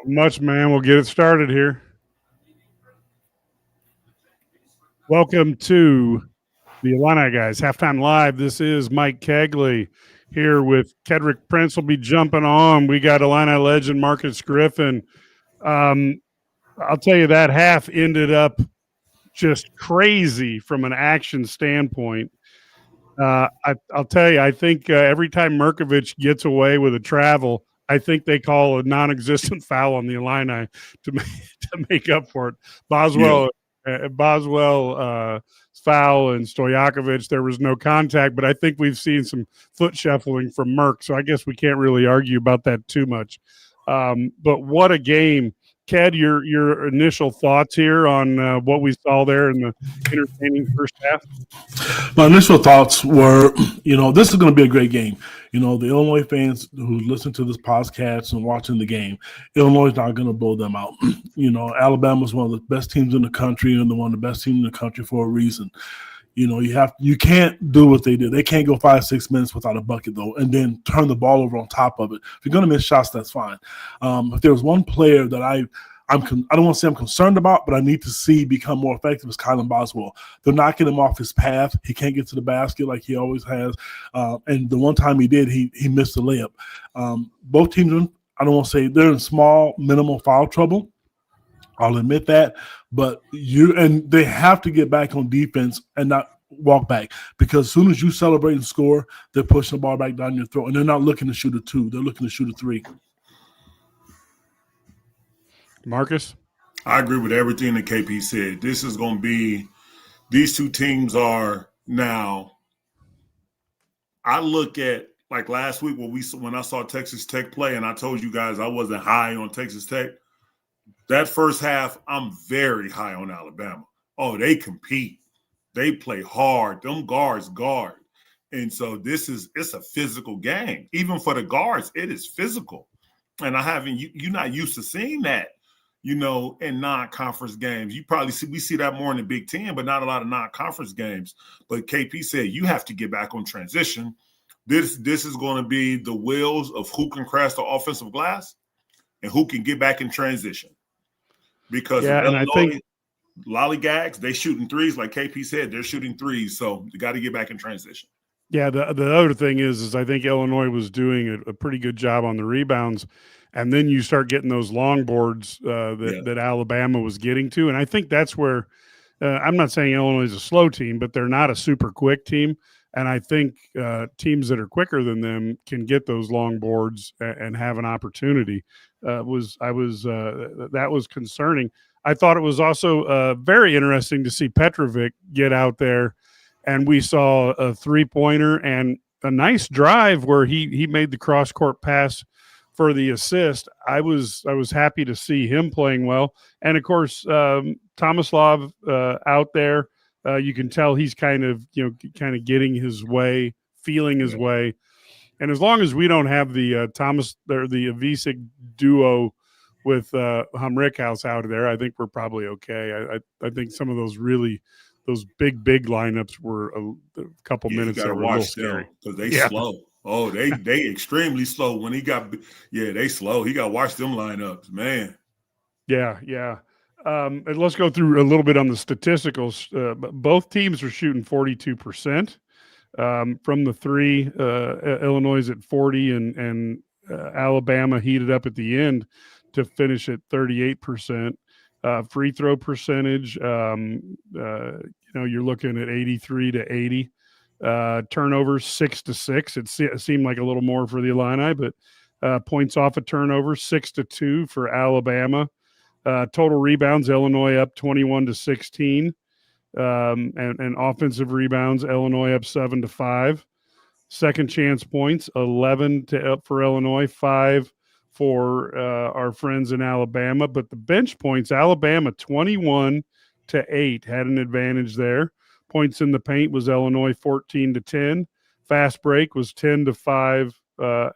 Much, man. We'll get it started here. Welcome to the Illini Guys Halftime Live. This is Mike Cagley here with Kedric Prince. Will be jumping on. We got Illini legend Marcus Griffin. I'll tell you that half ended up just crazy from an action standpoint. I'll tell you, I think every time Merkovich gets away with a travel, I think they call a non-existent foul on the Illini to make up for it. Boswell foul and Stojakovic, there was no contact, but I think we've seen some foot shuffling from Merck, so I guess we can't really argue about that too much. But what a game. Ked, your initial thoughts here on what we saw there in the entertaining first half? My initial thoughts were, this is going to be a great game. The Illinois fans who listen to this podcast and watching the game, Illinois is not going to blow them out. Alabama is one of the best teams in the country and one of the best teams in the country for a reason. You can't do what they did. They can't go 5-6 minutes without a bucket, though, and then turn the ball over on top of it. If you're going to miss shots, that's fine. If there's one player that I don't want to say I'm concerned about, but I need to see become more effective is Kylan Boswell. They're knocking him off his path. He can't get to the basket like he always has. And the one time he did, he missed the layup. Both teams, I don't want to say they're in small, minimal foul trouble. I'll admit that, but they have to get back on defense and not walk back, because as soon as you celebrate and score, they're pushing the ball back down your throat, and they're not looking to shoot a 2. They're looking to shoot a 3. Marcus? I agree with everything that KP said. This is going to be – these two teams are now – I look at – like last week when I saw Texas Tech play, and I told you guys I wasn't high on Texas Tech. That first half, I'm very high on Alabama. Oh, they compete. They play hard. Them guards guard. And so it's a physical game. Even for the guards, it is physical. And you're not used to seeing that, in non-conference games. We see that more in the Big Ten, but not a lot of non-conference games. But KP said you have to get back on transition. This is going to be the wheels of who can crash the offensive glass and who can get back in transition. Because and I think lollygags, they shooting threes, like KP said, they're shooting threes. So you got to get back in transition. Yeah, the other thing is I think Illinois was doing a pretty good job on the rebounds, and then you start getting those long boards that Alabama was getting to, and I think that's where I'm not saying Illinois is a slow team, but they're not a super quick team, and I think teams that are quicker than them can get those long boards and have an opportunity. That was concerning. I thought it was also very interesting to see Petrovic get out there, and we saw a 3-pointer and a nice drive where he made the cross-court pass for the assist. I was happy to see him playing well, and of course Tomislav out there. You can tell he's kind of getting his way, feeling his way. And as long as we don't have the the Avicii duo with Hamrickhouse out of there, I think we're probably okay. I think some of those big lineups were a couple minutes that were a little scary because they slow. Oh, they extremely slow. When they slow. He got to watch them lineups, man. Yeah. And let's go through a little bit on the statisticals. Both teams are shooting 42%. From the 3, Illinois at 40, and Alabama heated up at the end to finish at 38%. Free throw percentage, you're looking at 83 to 80. Turnovers 6-6. It seemed like a little more for the Illini, but points off a turnover 6-2 for Alabama. Total rebounds, Illinois up 21-16. And offensive rebounds, Illinois up 7-5. Second chance points, 11 for Illinois, 5 for our friends in Alabama. But the bench points, Alabama 21-8 had an advantage there. Points in the paint was Illinois 14-10. Fast break was 10-5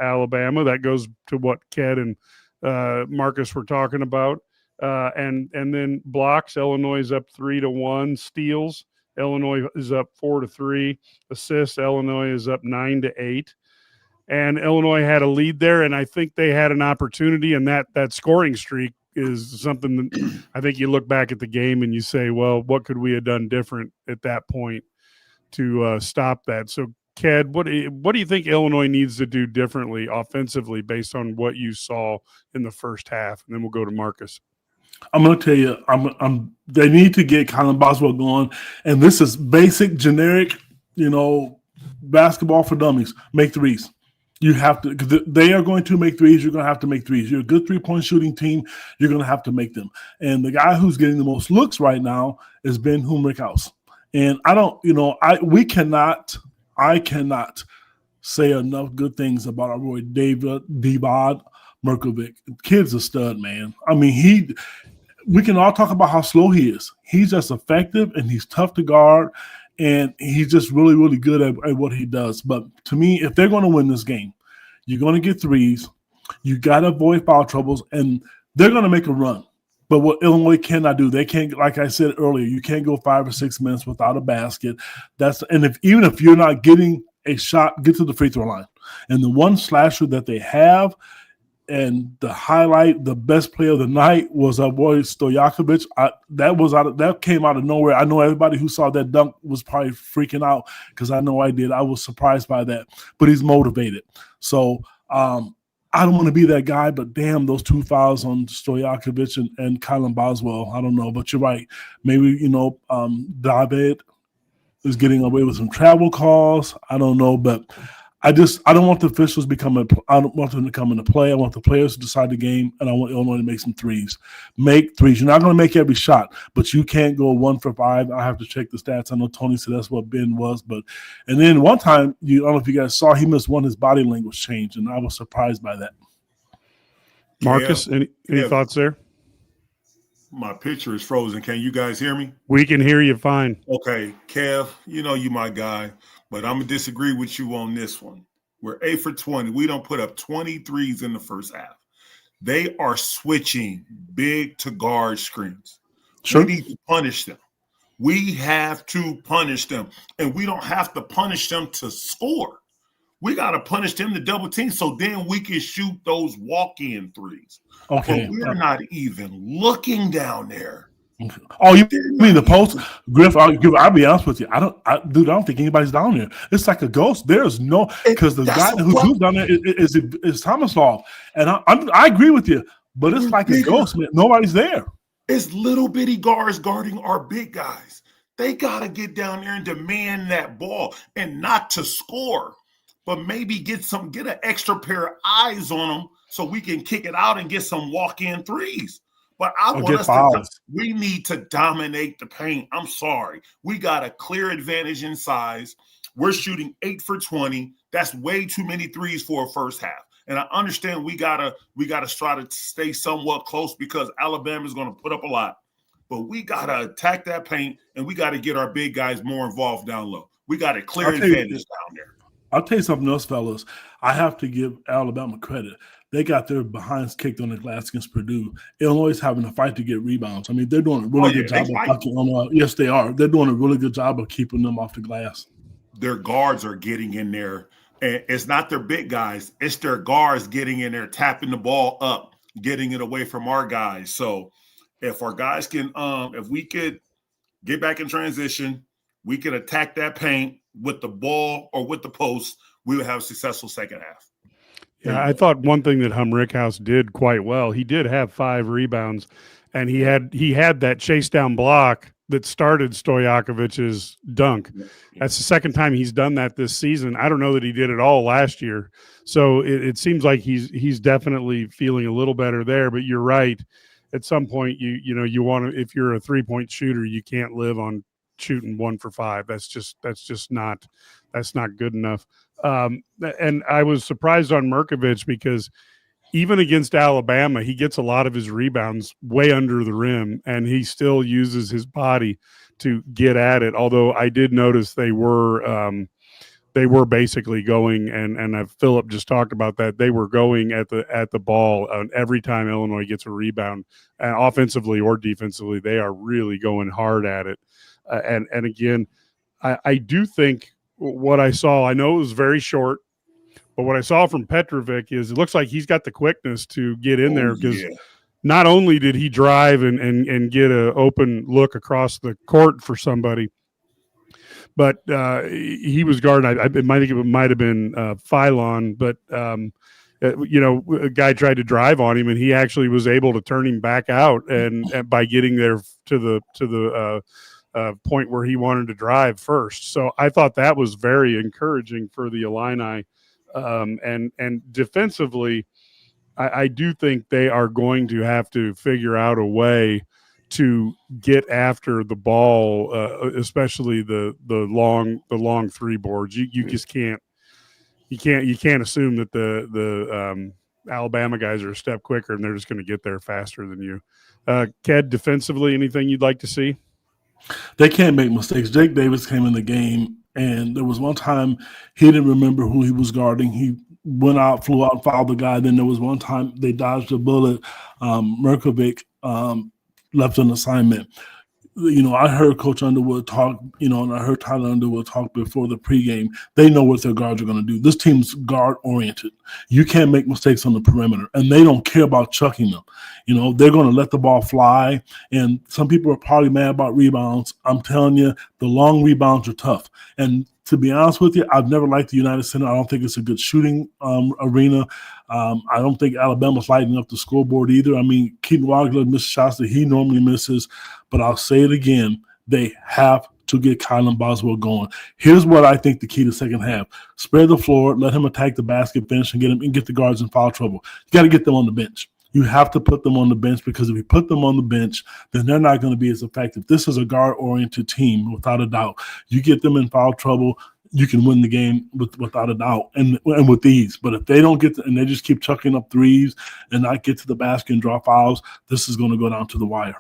Alabama. That goes to what Ked and Marcus were talking about. And then blocks, Illinois is up 3-1. Steals, Illinois is up 4-3. Assists, Illinois is up 9-8. and Illinois had a lead there, and I think they had an opportunity, and that scoring streak is something that I think you look back at the game and you say, well, what could we have done different at that point to stop that? So, Ked, what do you think Illinois needs to do differently offensively based on what you saw in the first half? And then we'll go to Marcus. I'm going to tell you, they need to get Colin Boswell going, and this is basic, generic, basketball for dummies. Make threes. You have to, because they are going to make threes. You're going to have to make threes. You're a good 3-point shooting team. You're going to have to make them. And the guy who's getting the most looks right now is Ben Humrickhouse. And I cannot say enough good things about our boy Divad Merkovic. Kid's a stud, man. I mean, we can all talk about how slow he is. He's just effective and he's tough to guard. And he's just really, really good at what he does. But to me, if they're going to win this game, you're going to get threes. You got to avoid foul troubles, and they're going to make a run. But what Illinois cannot do, they can't, like I said earlier, you can't go 5 or 6 minutes without a basket. Even if you're not getting a shot, get to the free throw line. And the one slasher that they have, and the best play of the night was our boy Stojakovic. That came out of nowhere. I know everybody who saw that dunk was probably freaking out because I know I did. I was surprised by that, but he's motivated. So I don't want to be that guy, but damn, those 2 fouls on Stojakovic and Colin Boswell. I don't know, but you're right. Maybe David is getting away with some travel calls. I don't know, but I don't want the officials I don't want them to come into play. I want the players to decide the game, and I want Illinois to make some threes. Make threes. You're not going to make every shot, but you can't go 1 for 5. I have to check the stats. I know Tony said that's what Ben was, and then one time, I don't know if you guys saw, he missed one. His body language changed, and I was surprised by that. Marcus, any thoughts there? My picture is frozen. Can you guys hear me? We can hear you fine. Okay, Kev, you my guy. But I'm going to disagree with you on this one. We're 8 for 20. We don't put up 23s in the first half. They are switching big to guard screens. Sure. We need to punish them. We have to punish them. And we don't have to punish them to score. We got to punish them to double team so then we can shoot those walk-in threes. Okay. But we're not even looking down there. Oh, you mean the post? Griff, I'll be honest with you. I don't think anybody's down there. It's like a ghost. There's no, because the guy who's down there is Tomislav. And I agree with you, but it's like a ghost, man. Nobody's there. It's little bitty guards guarding our big guys. They got to get down there and demand that ball and not to score, but maybe get an extra pair of eyes on them so we can kick it out and get some walk-in threes. But we need to dominate the paint. I'm sorry. We got a clear advantage in size. We're shooting 8 for 20. That's way too many threes for a first half. And I understand we gotta try to stay somewhat close because Alabama's going to put up a lot. But we got to attack that paint, and we got to get our big guys more involved down low. We got a clear advantage down there. I'll tell you something else, fellas. I have to give Alabama credit. They got their behinds kicked on the glass against Purdue. Illinois is having a fight to get rebounds. I mean, they're doing a really good job of blocking on. Yes, they are. They're doing a really good job of keeping them off the glass. Their guards are getting in there. And it's not their big guys. It's their guards getting in there, tapping the ball up, getting it away from our guys. So if our guys can if we could get back in transition, we could attack that paint with the ball or with the post, we would have a successful second half. Yeah, I thought one thing that Humrickhouse did quite well, he did have 5 rebounds, and he had that chase down block that started Stojakovic's dunk. That's the second time he's done that this season. I don't know that he did it all last year. So it seems like he's definitely feeling a little better there, but you're right. At some point, you want to, if you're a 3-point shooter, you can't live on shooting 1 for 5. That's just not good enough. And I was surprised on Merkovic because even against Alabama, he gets a lot of his rebounds way under the rim, and he still uses his body to get at it. Although I did notice they were basically going, and Philip just talked about that. They were going at the ball every time Illinois gets a rebound, offensively or defensively. They are really going hard at it. And again, I do think what I saw, I know it was very short, But what I saw from Petrovic is it looks like he's got the quickness to get in there because not only did he drive and get an open look across the court for somebody, but he was guarding. I think it might have been Phylon, but a guy tried to drive on him, and he actually was able to turn him back out, and by getting there to the point where he wanted to drive first. So I thought that was very encouraging for the Illini, and defensively, I do think they are going to have to figure out a way to get after the ball, especially the long three boards. You just can't assume that the Alabama guys are a step quicker and they're just going to get there faster than you. Ked, defensively, anything you'd like to see? They can't make mistakes. Jake Davis came in the game, and there was one time he didn't remember who he was guarding. He went out, flew out, and fouled the guy. Then there was one time they dodged a bullet. Merkovic left an assignment. I heard Coach Underwood talk, and I heard Tyler Underwood talk before the pregame. They know what their guards are going to do. This team's guard-oriented. You can't make mistakes on the perimeter, and they don't care about chucking them. They're going to let the ball fly, and some people are probably mad about rebounds. I'm telling you, the long rebounds are tough. And to be honest with you, I've never liked the United Center. I don't think it's a good shooting arena. I don't think Alabama's lighting up the scoreboard either. I mean, Keaton Wagler missed shots that he normally misses, but I'll say it again. They have to get Kylan Boswell going. Here's what I think the key to second half. Spread the floor, let him attack the basket, finish, and get the guards in foul trouble. You got to get them on the bench. You have to put them on the bench, because if you put them on the bench, then they're not going to be as effective. This is a guard-oriented team, without a doubt. You get them in foul trouble, you can win the game without a doubt, and with ease. But if they don't get and they just keep chucking up threes and not get to the basket and draw fouls, this is going to go down to the wire.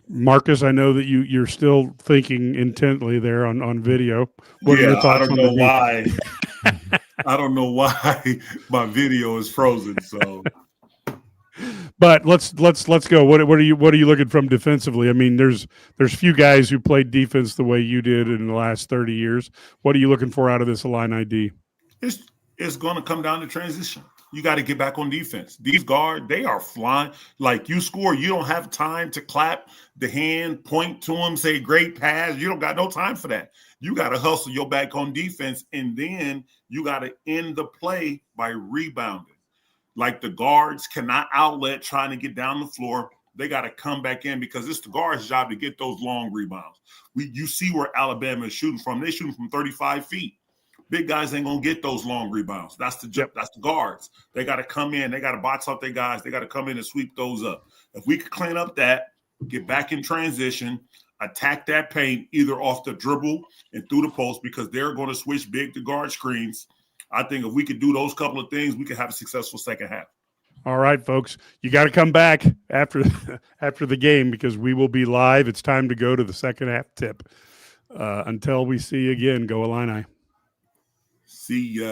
Marcus, I know that you're still thinking intently there on video. What are your thoughts on the why. I don't know why my video is frozen. So, but let's go. What are you looking from defensively? I mean, there's few guys who played defense the way you did in the last 30 years. What are you looking for out of this Illini D? It's going to come down to transition. You got to get back on defense. These guards, they are flying. Like, you score, you don't have time to clap the hand, point to them, say great pass. You don't got no time for that. You got to hustle your back on defense, and then you got to end the play by rebounding. Like, the guards cannot outlet trying to get down the floor. They got to come back in, because it's the guards' job to get those long rebounds. You see where Alabama is shooting from. They're shooting from 35 feet. Big guys ain't going to get those long rebounds. That's the guards. They got to come in. They got to box up their guys. They got to come in and sweep those up. If we could clean up that, get back in transition, attack that paint either off the dribble and through the post, because they're going to switch big to guard screens. I think if we could do those couple of things, we could have a successful second half. All right, folks, you got to come back after the game, because we will be live. It's time to go to the second half tip. Until we see you again, go Illini. See ya.